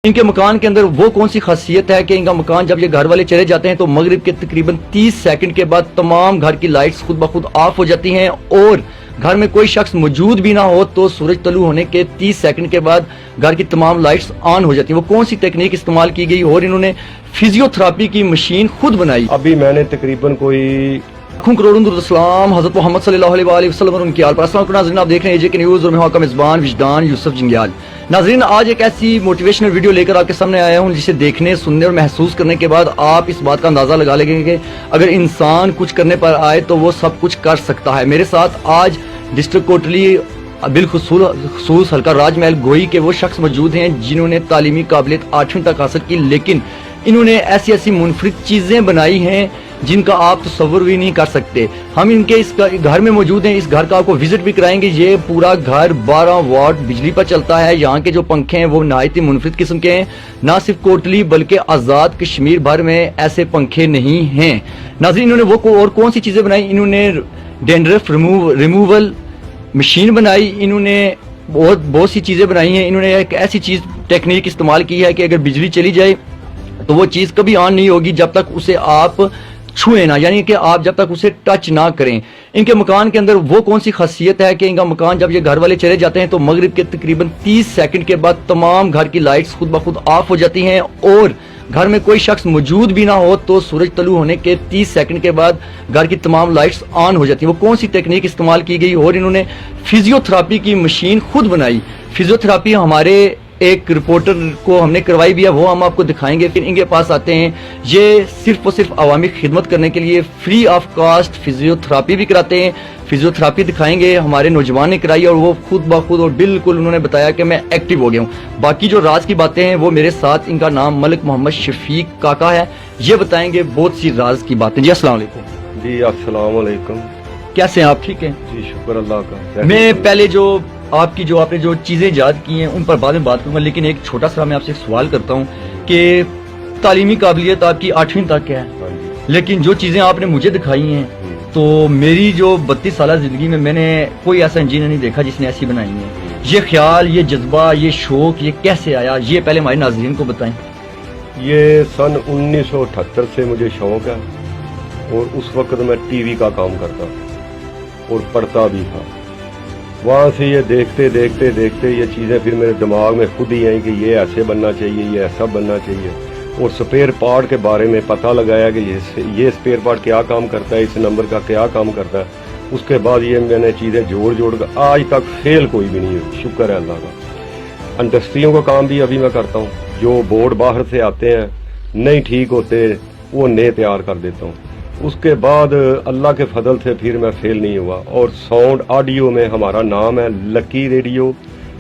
इनके मकान के अंदर वो कौन सी खासियत है कि इनका मकान जब ये घर वाले चले जाते हैं तो मगरिब के तकरीबन 30 सेकंड के बाद तमाम घर की लाइट्स खुद ब खुद ऑफ हो जाती हैं और घर में कोई शख्स मौजूद भी ना हो तो सूरज तलू होने के 30 सेकंड के बाद घर की तमाम लाइट्स ऑन हो जाती हैं। वो कौन सी टेक्निक इस्तेमाल की गई और इन्होंने फिजियोथेरेपी की मशीन खुद बनाई। अभी मैंने तकरीबन कोई करोड़ों दुरूद हज़रत मोहम्मद सल्लल्लाहु अलैहि वसल्लम और उनकी आल पर। अस्सलाम वालेकुम नाज़रीन, आप देख रहे हैं एजेके न्यूज़ और मैं हूं आपका मेज़बान विजदान यूसुफ जंगियाल। नाज़रीन, आज एक ऐसी मोटिवेशनल वीडियो लेकर आपके सामने आया हूं जिसे देखने, सुनने और महसूस करने के बाद आप इस बात का अंदाज़ा लगा लेंगे कि अगर इंसान कुछ करने पर आए तो वो सब कुछ कर सकता है। मेरे साथ आज डिस्ट्रिक्ट कोटली बिलखुसूस हल्का राजमहल गोई के वो शख्स मौजूद हैं जिन्होंने तालीमी काबिलियत 8वीं तक हासिल की, लेकिन इन्होंने ऐसी ऐसी मुनफरिद चीज़ें बनाई हैं जिनका आप तसव्वुर भी नहीं कर सकते। हम इनके इस घर में मौजूद हैं, इस घर का आपको विजिट भी कराएंगे। ये पूरा घर 12 वाट बिजली पर चलता है। यहाँ के जो पंखे हैं वो नहायत ही मुनफरिद किस्म के हैं। ना सिर्फ कोटली बल्कि आज़ाद कश्मीर भर में ऐसे पंखे नहीं हैं। नाज़रीन, इन्होंने वो और कौन सी चीज़ें बनाई। इन्होंने डैंड्रफ रिमूवल मशीन बनाई, इन्होंने बहुत सी चीज़ें बनाई हैं। इन्होंने एक ऐसी चीज़ टेक्निक इस्तेमाल की है कि अगर बिजली चली जाए तो वो चीज़ कभी ऑन नहीं होगी जब तक उसे आप छुए ना, यानी कि आप जब तक उसे टच ना करें। इनके मकान के अंदर वो कौन सी खासियत है कि इनका मकान जब ये घर वाले चले जाते हैं तो मगरिब के तकरीबन 30 सेकंड के बाद तमाम घर की लाइट्स खुद ब खुद ऑफ हो जाती हैं और घर में कोई शख्स मौजूद भी ना हो तो सूरज तलू होने के 30 सेकंड के बाद घर की तमाम लाइट्स ऑन हो जाती हैं। वो कौन सी टेक्निक इस्तेमाल की गई और इन्होंने फिजियोथेरेपी की मशीन खुद बनाई। फिजियोथेरेपी हमारे एक रिपोर्टर को हमने करवाई भी है, वो हम आपको दिखाएंगे। फिर इनके पास आते हैं, ये सिर्फ और सिर्फ अवामी खिदमत करने के लिए फ्री ऑफ कास्ट फिजियोथेरेपी भी कराते हैं। फिजियोथेरेपी दिखाएंगे, हमारे नौजवान ने कराई और वो खुद ब खुद और बिल्कुल उन्होंने बताया कि मैं एक्टिव हो गया हूँ। बाकी जो राज की बातें हैं वो मेरे साथ, इनका नाम मलिक मोहम्मद शफीक काका है, ये बताएंगे बहुत सी राज की बातें। जी अस्सलाम वालेकुम। जी अस्सलाम वालेकुम। कैसे हैं आप? ठीक हैं जी, शुक्र अल्लाह का। मैं पहले जो आपकी जो आपने जो चीज़ें ईजाद की हैं उन पर बाद में बात करूंगा, लेकिन एक छोटा सा मैं आपसे एक सवाल करता हूं कि तालीमी काबिलियत आपकी 8वीं तक है, लेकिन जो चीज़ें आपने मुझे दिखाई हैं तो मेरी जो 32 साल जिंदगी में मैंने कोई ऐसा इंजीनियर नहीं देखा जिसने ऐसी बनाई है। ये ख्याल, ये जज्बा, ये शौक, ये कैसे आया, ये पहले हमारे नाज़रीन को बताएं। ये सन 1978 से मुझे शौक है और उस वक्त मैं टीवी का काम करता और पढ़ता भी था। वहाँ से ये देखते देखते देखते ये चीज़ें फिर मेरे दिमाग में खुद ही आई कि ये ऐसे बनना चाहिए, ये ऐसा बनना चाहिए। और स्पेयर पार्ट के बारे में पता लगाया कि ये स्पेयर पार्ट क्या काम करता है, इस नंबर का क्या काम करता है। उसके बाद ये मैंने चीज़ें जोड़ जोड़ कर आज तक फेल कोई भी नहीं हुई, शुक्र है अल्लाह का। इंडस्ट्रियों का काम भी अभी मैं करता हूँ। जो बोर्ड बाहर से आते हैं नहीं ठीक होते वो नए तैयार कर देता हूँ। उसके बाद अल्लाह के फजल से फिर मैं फेल नहीं हुआ। और साउंड ऑडियो में हमारा नाम है लकी रेडियो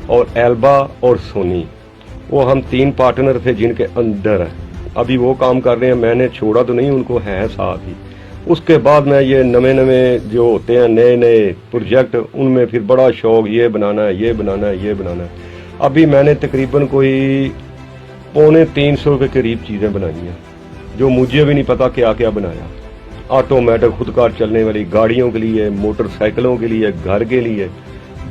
और एल्बा और सोनी। वो हम 3 पार्टनर थे जिनके अंदर है अभी वो काम कर रहे हैं। मैंने छोड़ा तो नहीं, उनको है साथ ही। उसके बाद मैं ये नए जो होते हैं नए नए प्रोजेक्ट, उनमें फिर बड़ा शौक, ये बनाना है, ये बनाना है, ये बनाना है। अभी मैंने तकरीबन कोई 250 के करीब चीज़ें बनाई हैं जो मुझे भी नहीं पता क्या क्या बनाया। ऑटोमेटिक खुद कार चलने वाली गाड़ियों के लिए, मोटरसाइकिलों के लिए, घर के लिए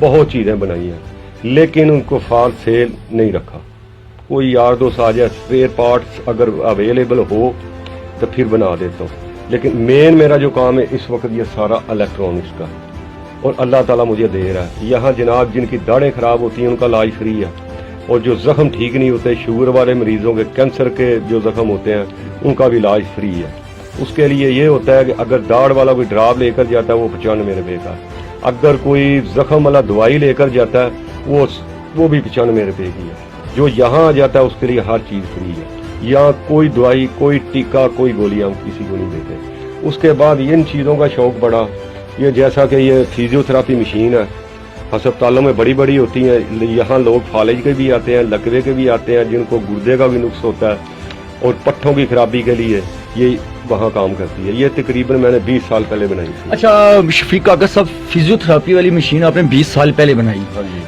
बहुत चीज़ें बनाई हैं, लेकिन उनको फॉर सेल नहीं रखा। कोई यार दोस्त आ जाए, स्पेयर पार्ट्स अगर अवेलेबल हो तो फिर बना देता हूँ, लेकिन मेन मेरा जो काम है इस वक्त ये सारा इलेक्ट्रॉनिक्स का है और अल्लाह ताला मुझे दे रहा है। यहाँ जनाब जिनकी दाढ़ें ख़राब होती हैं उनका इलाज फ्री है, और जो ज़ख्म ठीक नहीं होते, शुगर वाले मरीजों के, कैंसर के जो ज़ख्म होते हैं उनका भी इलाज फ्री है। उसके लिए ये होता है कि अगर दाढ़ वाला कोई ड्राप लेकर जाता है वो 95 रुपये का, अगर कोई जख्म वाला दवाई लेकर जाता है वो भी 95 रुपये की है। जो यहाँ आ जाता है उसके लिए हर चीज़ फ्री है। यहाँ कोई दवाई, कोई टीका, कोई गोली हम किसी को नहीं देते। उसके बाद इन चीज़ों का शौक बढ़ा, ये जैसा कि ये फिजियोथेरेपी मशीन है, अस्पतालों में बड़ी बड़ी होती हैं। यहाँ लोग फालिज के भी आते हैं, लकवे के भी आते हैं, जिनको गुर्दे का भी नुक्स होता है और पट्ठों की खराबी के लिए ये वहाँ काम करती है। ये तकरीबन मैंने 20 साल पहले बनाई थी। अच्छा शफीक काका साहब, फिजियोथेरेपी वाली मशीन आपने 20 साल पहले बनाई,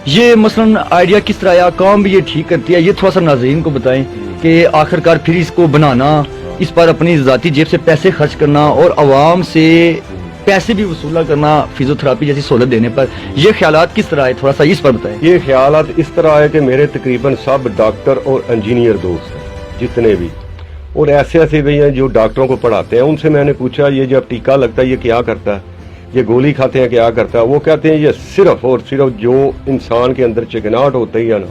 ये मसलन आइडिया किस तरह आया? काम भी ये ठीक करती है, ये थोड़ा सा नाज़रीन को बताएं कि आखिरकार फिर इसको बनाना, इस पर अपनी ज़ाती जेब से पैसे खर्च करना और आवाम से पैसे भी वसूला करना फिजियोथेरापी जैसी सहूलत देने पर, ये ख्यालात किस तरह है, थोड़ा सा इस पर बताएं। ये ख्यालात इस तरह है कि मेरे तकरीबन सब डॉक्टर और इंजीनियर दोस्त हैं जितने भी, और ऐसे ऐसे भी हैं जो डॉक्टरों को पढ़ाते हैं। उनसे मैंने पूछा ये जब टीका लगता है ये क्या करता है, ये गोली खाते हैं क्या करता है? वो कहते हैं ये सिर्फ और सिर्फ जो इंसान के अंदर चिकनाहट होती है ना,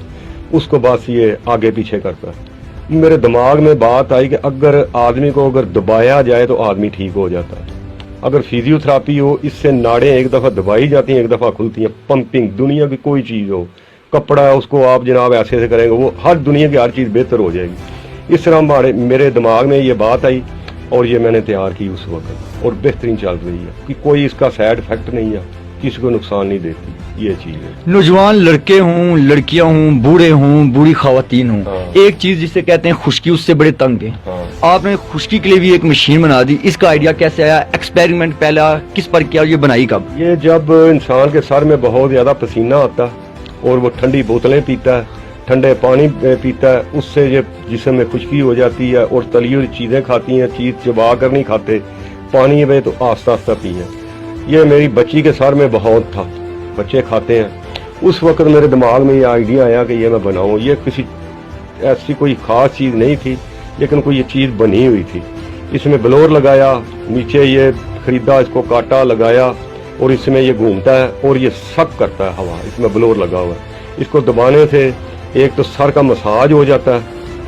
उसको बस ये आगे पीछे करता है। मेरे दिमाग में बात आई कि अगर आदमी को अगर दबाया जाए तो आदमी ठीक हो जाता है। अगर फिजियोथेरापी हो, इससे नाड़ें एक दफ़ा दबाई जाती हैं, एक दफ़ा खुलती हैं। पंपिंग, दुनिया की कोई चीज़ हो, कपड़ा है उसको आप जनाब ऐसे ऐसे करेंगे, वो हर दुनिया की हर चीज़ बेहतर हो जाएगी। इस तरह मेरे दिमाग में ये बात आई और ये मैंने तैयार की उस वक्त, और बेहतरीन चल रही है कि कोई इसका साइड इफेक्ट नहीं है, किसी को नुकसान नहीं देती। ये चीज़ है। नौजवान लड़के हों, लड़कियां हों, बूढ़े हों, बूढ़ी खवातीन हों, हाँ। एक चीज जिसे कहते हैं खुश्की, उससे बड़े तंग हैं। हाँ। आपने खुश्की के लिए भी एक मशीन बना दी, इसका आइडिया कैसे आया, एक्सपेरिमेंट पहला किस पर किया और ये बनाई कब? ये जब इंसान के सर में बहुत ज़्यादा पसीना आता है और वो ठंडी बोतलें पीता है, ठंडे पानी पीता है, उससे ये जिस्म में खुश्की हो जाती है, और तली हुई चीज़ें खाती हैं, चीज़ चबा कर नहीं खाते, पानी में तो आस्ता आस्ता पिए। ये मेरी बच्ची के सर में बहुत था, बच्चे खाते हैं। उस वक्त मेरे दिमाग में ये आइडिया आया कि ये मैं बनाऊं। ये किसी ऐसी कोई ख़ास चीज़ नहीं थी, लेकिन कोई ये चीज़ बनी हुई थी। इसमें ब्लोर लगाया, नीचे ये खरीदा, इसको काटा, लगाया, और इसमें ये घूमता है और ये सक करता है हवा, इसमें ब्लोर लगा हुआ है। इसको दबाने से एक तो सर का मसाज हो जाता है,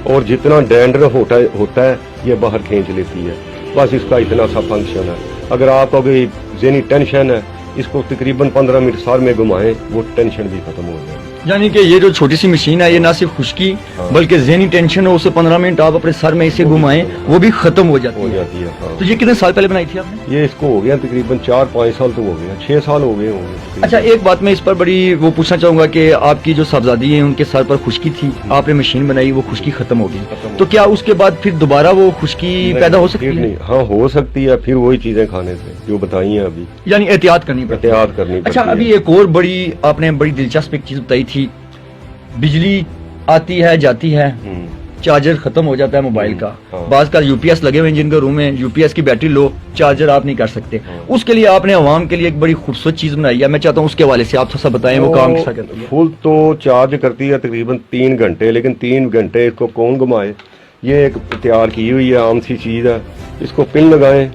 और जितना डैंड्रफ होता है ये बाहर खींच लेती है। बस इसका इतना सा फंक्शन है। अगर आपको कोई ज़हनी टेंशन है, इसको तकरीबन 15 मिनट सर में घुमाएं, वो टेंशन भी खत्म हो जाएगी। यानी कि ये जो छोटी सी मशीन है, ये ना सिर्फ खुश्की बल्कि ज़हनी टेंशन हो, उसे 15 मिनट आप अपने सर में इसे घुमाएं, वो भी खत्म हो जाती है। हाँ। तो ये कितने साल पहले बनाई थी आपने? ये इसको हो गया तकरीबन 4-5 साल तो हो गया, 6 साल हो गए होंगे। अच्छा, एक बात मैं इस पर बड़ी वो पूछना चाहूंगा कि आपकी जो साहबजादी है उनके सर पर खुश्की थी, आपने मशीन बनाई, वो खुश्की खत्म हो गई, तो क्या उसके बाद फिर दोबारा वो खुश्की पैदा हो सकती है? हाँ, हो सकती है, फिर वही चीजें खाने से जो बताई हैं अभी, यानी एहतियात करनी पड़ती है। एहतियात करनी पड़ती अच्छा, है। अभी एक और आपने बड़ी दिलचस्प एक चीज बताई थी, बिजली आती है जाती है, चार्जर खत्म हो जाता है मोबाइल का, हाँ। बाज का यूपीएस लगे हुए हैं जिनके रूम में यूपीएस की बैटरी लो, चार्जर आप नहीं कर सकते, हाँ। उसके लिए आपने अवाम के लिए एक बड़ी खूबसूरत चीज बनाई है। मैं चाहता हूँ उसके हवाले से आप थोड़ा सा बताएं, वो काम कैसा करती है? फुल तो चार्ज करती है तकरीबन 3 घंटे, लेकिन 3 घंटे इसको कौन घुमाए। ये एक तैयार की हुई है, आम सी चीज़ है, इसको पिन लगाएं,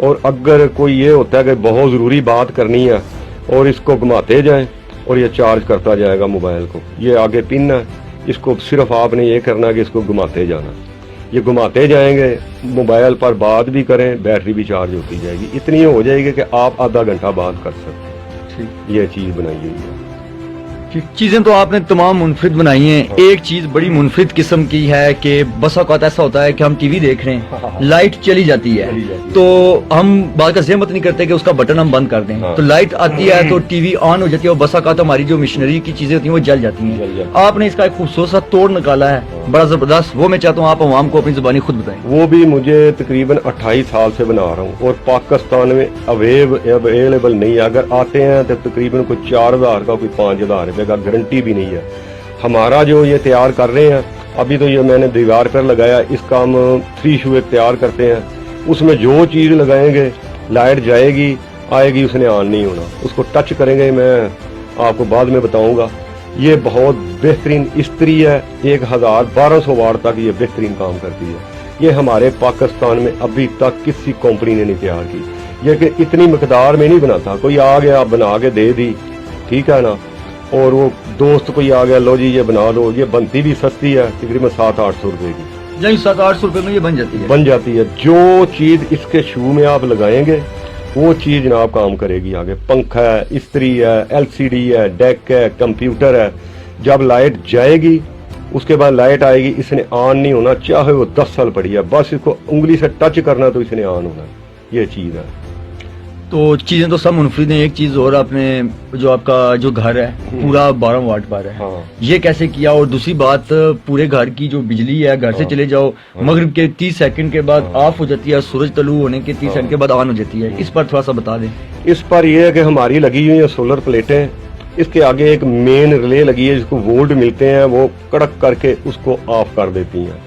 और अगर कोई ये होता है कि बहुत ज़रूरी बात करनी है, और इसको घुमाते जाएं और ये चार्ज करता जाएगा मोबाइल को। ये आगे पिन है, इसको सिर्फ आपने ये करना है कि इसको घुमाते जाना, ये घुमाते जाएंगे, मोबाइल पर बात भी करें, बैटरी भी चार्ज होती जाएगी। इतनी हो जाएगी कि आप आधा घंटा बात कर सकते हैं। ये चीज़ बनाई हुई है। चीजें तो आपने तमाम मुनफरिद बनाई हैं। एक चीज बड़ी मुनफरिद किस्म की है कि बस औक़ात ऐसा होता है कि हम टीवी देख रहे हैं, लाइट चली जाती है, तो हम बात का ज़हमत नहीं करते कि उसका बटन हम बंद कर दें, तो लाइट आती है तो टीवी ऑन हो जाती है, और बस औक़ात हमारी जो मशीनरी की चीजें होती हैं वो जल जाती हैं। आपने इसका एक खूबसूरत सा तोड़ निकाला है, बड़ा जबरदस्त, वो मैं चाहता हूँ आप आवाम को अपनी जुबानी खुद बताएं। वो भी मुझे तकरीबन 28 साल से बना रहा हूँ, और पाकिस्तान में अवेलेबल नहीं है। अगर आते हैं तो तकरीबन कोई 4000 का, कोई 5000 रुपये का, गारंटी भी नहीं है। हमारा जो ये तैयार कर रहे हैं अभी, तो ये मैंने दीवार पर लगाया, इसका हम 3 शू एक तैयार करते हैं, उसमें जो चीज़ लगाएंगे लाइट जाएगी आएगी, उसने ऑन नहीं होना। उसको टच करेंगे, मैं आपको बाद में बताऊंगा। ये बहुत बेहतरीन इस्त्री है, 1200 वाट तक ये बेहतरीन काम करती है। ये हमारे पाकिस्तान में अभी तक किसी कंपनी ने नहीं तैयार की। ये कि इतनी मकदार में नहीं बनाता, कोई आ गया बना के दे दी, ठीक है ना, और वो दोस्त कोई आ गया, लो जी ये बना दो। ये बनती भी सस्ती है, तकरीबन 700-800 रुपए की, यही 700-800 रुपए में ये बन जाती है। जो चीज़ इसके शू में आप लगाएंगे वो चीज़ जनाब काम करेगी आगे। पंखा है, इस्त्री है, LCD है, डेक है, कंप्यूटर है। जब लाइट जाएगी उसके बाद लाइट आएगी, इसने ऑन नहीं होना, चाहे वो 10 साल पड़ी है, बस इसको उंगली से टच करना तो इसने ऑन होना। ये चीज़ है। तो चीजें तो सब मुनफरिद हैं। एक चीज और, आपने जो आपका जो घर है पूरा 12 वाट पर है, हाँ। ये कैसे किया? और दूसरी बात, पूरे घर की जो बिजली है, घर से चले जाओ, मगरिब के 30 सेकंड के बाद ऑफ हो जाती है, सूरज तलू होने के 30 सेकंड के बाद ऑन हो जाती है। इस पर थोड़ा सा बता दें। इस पर यह है कि हमारी लगी हुई है सोलर प्लेटें, इसके आगे एक मेन रिले लगी है जिसको वोल्ट मिलते हैं, वो कड़क करके उसको ऑफ कर देती हैं।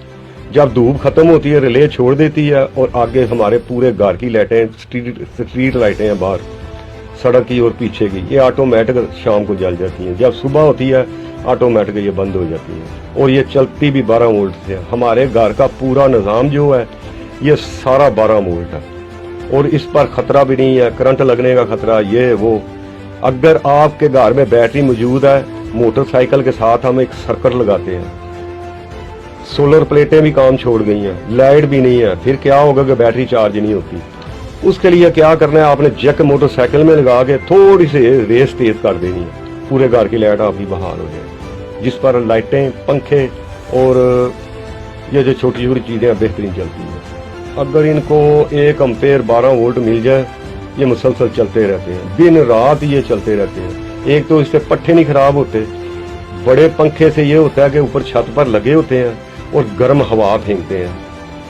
जब धूप खत्म होती है रिले छोड़ देती है और आगे हमारे पूरे घर की लाइटें स्ट्रीट लाइटें हैं बाहर सड़क की और पीछे की, ये ऑटोमेटिक शाम को जल जाती हैं। जब सुबह होती है ऑटोमेटिक ये बंद हो जाती है और ये चलती भी 12 वोल्ट से। हमारे घर का पूरा निज़ाम जो है ये सारा 12 वोल्ट है और इस पर खतरा भी नहीं है, करंट लगने का खतरा ये वो। अगर आपके घर में बैटरी मौजूद है, मोटरसाइकिल के साथ हम एक सर्किट लगाते हैं, सोलर प्लेटें भी काम छोड़ गई हैं, लाइट भी नहीं है, फिर क्या होगा कि बैटरी चार्ज नहीं होती। उसके लिए क्या करना है, आपने जैक मोटरसाइकिल में लगा के थोड़ी सी रेस तेज कर देनी है, पूरे घर की लाइट आपकी बहाल हो जाए, जिस पर लाइटें, पंखे और ये जो छोटी छोटी चीज़ें बेहतरीन चलती हैं। अगर इनको 1 एम्पेयर 12 वोल्ट मिल जाए, ये मुसलसल चलते रहते हैं, दिन रात ये चलते रहते हैं। एक तो इससे पट्टे नहीं खराब होते, बड़े पंखे से ये होता है कि ऊपर छत पर लगे होते हैं और गर्म हवा फेंकते हैं।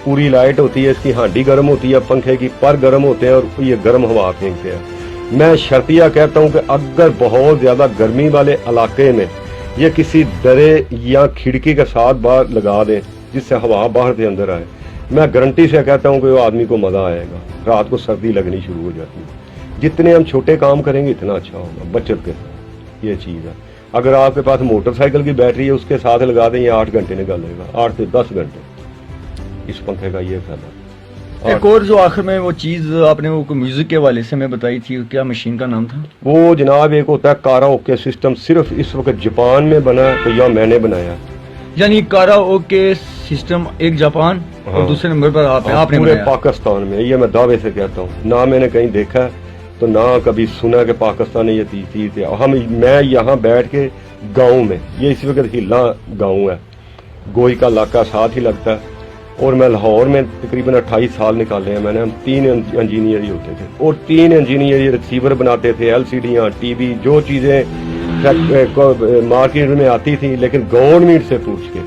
पूरी लाइट होती है, इसकी हांडी गर्म होती है, पंखे की पर गर्म होते हैं और ये गर्म हवा फेंकते हैं। मैं शर्तिया कहता हूँ कि अगर बहुत ज़्यादा गर्मी वाले इलाके में ये किसी दरे या खिड़की के साथ बाहर लगा दें जिससे हवा बाहर से अंदर आए, मैं गारंटी से कहता हूँ कि वो आदमी को मज़ा आएगा। रात को सर्दी लगनी शुरू हो जाती है। जितने हम छोटे काम करेंगे इतना अच्छा होगा बचत के साथ, ये चीज़ है। अगर आपके पास मोटरसाइकिल की बैटरी है उसके साथ लगा दें, ये 8 घंटे निकालेगा, 8 से 10 घंटे इस पंखे का ये फायदा। एक और जो आखिर में वो चीज़ आपने वो म्यूजिक के वाले से मैं बताई थी, क्या मशीन का नाम था वो जनाब? एक होता है काराओके सिस्टम, सिर्फ इस वक्त जापान में बना है, तो या मैंने बनाया। यानी काराओके सिस्टम एक जापान और दूसरे नंबर पर आपने पूरे बनाया। पाकिस्तान में, ये मैं दावे से कहता हूँ, ना मैंने कहीं देखा है तो ना कभी सुना कि पाकिस्तान में ये चीज़ है। मैं यहाँ बैठ के गाँव में, ये इस वक्त हिला गाँव है, गोई का इलाका साथ ही लगता है, और मैं लाहौर में तकरीबन 28 साल निकाले हैं मैंने। हम 3 इंजीनियर ही होते थे और 3 इंजीनियर ही रिसीवर बनाते थे, LCDयाँ, TV, जो चीज़ें मार्केट में आती थी, लेकिन गवर्नमेंट से पूछ के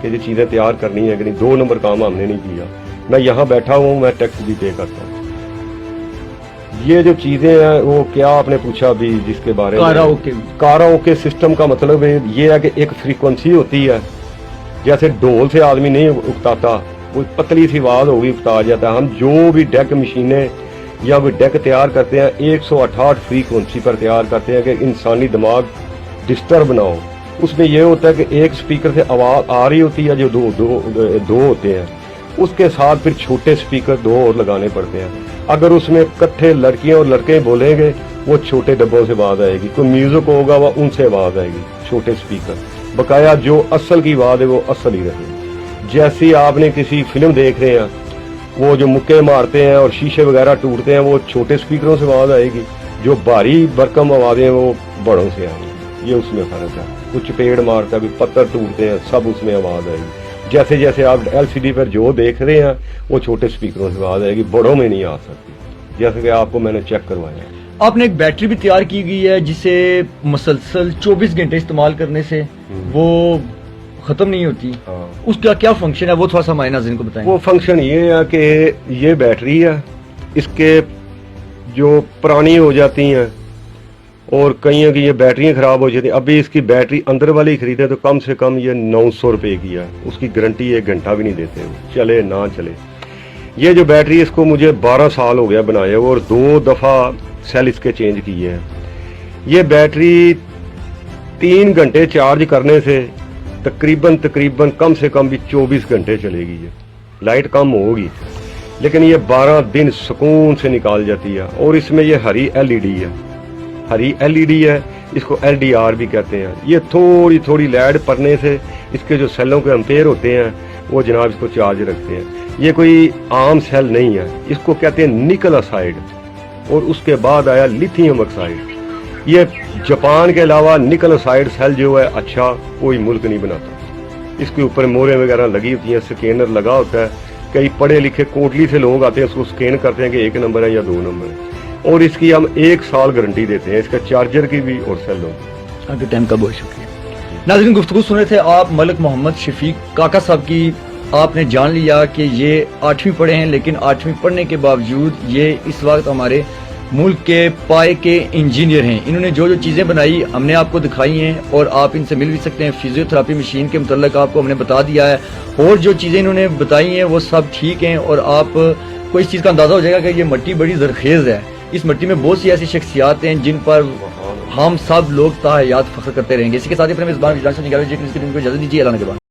कि ये चीज़ें तैयार करनी है कि नहीं, 2 नंबर काम हमने नहीं किया। मैं यहाँ बैठा हूँ, मैं टैक्स भी पे करता हूँ। ये जो चीज़ें हैं वो क्या आपने पूछा भी जिसके बारे में, काराओके सिस्टम का मतलब है ये है कि एक फ्रीक्वेंसी होती है, जैसे ढोल से आदमी नहीं उकताता, वो पतली सी आवाज़ होगी, उकता जाता है। हम जो भी डेक मशीनें या वो डेक तैयार करते हैं 168 फ्रीक्वेंसी पर तैयार करते हैं कि इंसानी दिमाग डिस्टर्ब ना हो। उसमें यह होता है कि एक स्पीकर से आवाज़ आ रही होती है जो दो होते हैं, उसके साथ फिर छोटे स्पीकर 2 और लगाने पड़ते हैं। अगर उसमें इकट्ठे लड़कियां और लड़के बोलेंगे वो छोटे डब्बों से आवाज़ आएगी, कोई म्यूजिक होगा वो उनसे आवाज़ आएगी, छोटे स्पीकर। बकाया जो असल की आवाज़ है वो असल ही रहेगी। जैसी आपने किसी फिल्म देख रहे हैं, वो जो मुक्के मारते हैं और शीशे वगैरह टूटते हैं वो छोटे स्पीकरों से आवाज़ आएगी, जो भारी भरकम आवाज़ें वो बड़ों से आएंगी। ये उसमें फ़र्क है। कुछ पेड़ मारता है, कोई पत्थर टूटते हैं, सब उसमें आवाज़ आएगी। जैसे जैसे आप LCD पर जो देख रहे हैं वो छोटे स्पीकरों से आवाज़ आएगी, बड़ों में नहीं आ सकती, जैसे कि आपको मैंने चेक करवाया। आपने एक बैटरी भी तैयार की गई है जिसे मुसलसल 24 घंटे इस्तेमाल करने से वो खत्म नहीं होती। हाँ। उसका क्या फंक्शन है वो थोड़ा सा हमारे नाज़रीन को बताएं। वो फंक्शन ये है कि ये बैटरी है, इसके जो पुरानी हो जाती हैं और कईयों की ये बैटरियाँ ख़राब हो जाती हैं। अभी इसकी बैटरी अंदर वाली खरीदे तो कम से कम ये 900 रुपये की है, उसकी गारंटी 1 घंटा भी नहीं देते, चले ना चले। ये जो बैटरी इसको मुझे 12 साल हो गया बनाए हुए और 2 दफ़ा सेल इसके चेंज किए हैं। ये बैटरी 3 घंटे चार्ज करने से तकरीबन कम से कम भी 24 घंटे चलेगी। ये लाइट कम होगी लेकिन ये 12 दिन सुकून से निकाल जाती है। और इसमें ये हरी LED है, इसको LDR भी कहते हैं। ये थोड़ी थोड़ी लाइट पड़ने से इसके जो सेलों के एम्पेयर होते हैं वो जनाब इसको चार्ज रखते हैं। ये कोई आम सेल नहीं है, इसको कहते हैं निकल ऑक्साइड, और उसके बाद आया लिथियम ऑक्साइड। ये जापान के अलावा निकल ऑक्साइड सेल जो है अच्छा कोई मुल्क नहीं बनाता। इसके ऊपर मोहरें वगैरह लगी होती हैं, स्कैनर लगा होता है। कई पढ़े लिखे कोटली से लोग आते हैं, उसको स्कैन करते हैं कि 1 नंबर है या 2 नंबर है, और इसकी हम 1 साल गारंटी देते हैं, इसका चार्जर की भी और सेलों की। आपके टाइम का बहुत शुक्रिया। नाज़रीन, गुफ्तगू सुन रहे थे आप मलिक मोहम्मद शफीक काका साहब की। आपने जान लिया कि ये 8वीं पढ़े हैं, लेकिन 8वीं पढ़ने के बावजूद ये इस वक्त हमारे ملک کے پائے کے انجینئر ہیں. انہوں نے جو چیزیں بنائی ہم نے آپ کو دکھائی ہیں اور آپ ان سے مل بھی سکتے ہیں. فزیو تھراپی مشین کے متعلق آپ کو ہم نے بتا دیا ہے اور جو چیزیں انہوں نے بتائی ہیں وہ سب ٹھیک ہیں اور آپ کو اس چیز کا اندازہ ہو جائے گا کہ یہ مٹی بڑی زرخیز ہے. اس مٹی میں بہت سی ایسی شخصیات ہیں جن پر ہم سب لوگ تا حیات فخر کرتے رہیں گے. اسی کے ساتھ ہی اپنے میزبان وجدان سے نگاہ کو اجازت دیجیے. اعلان کے بعد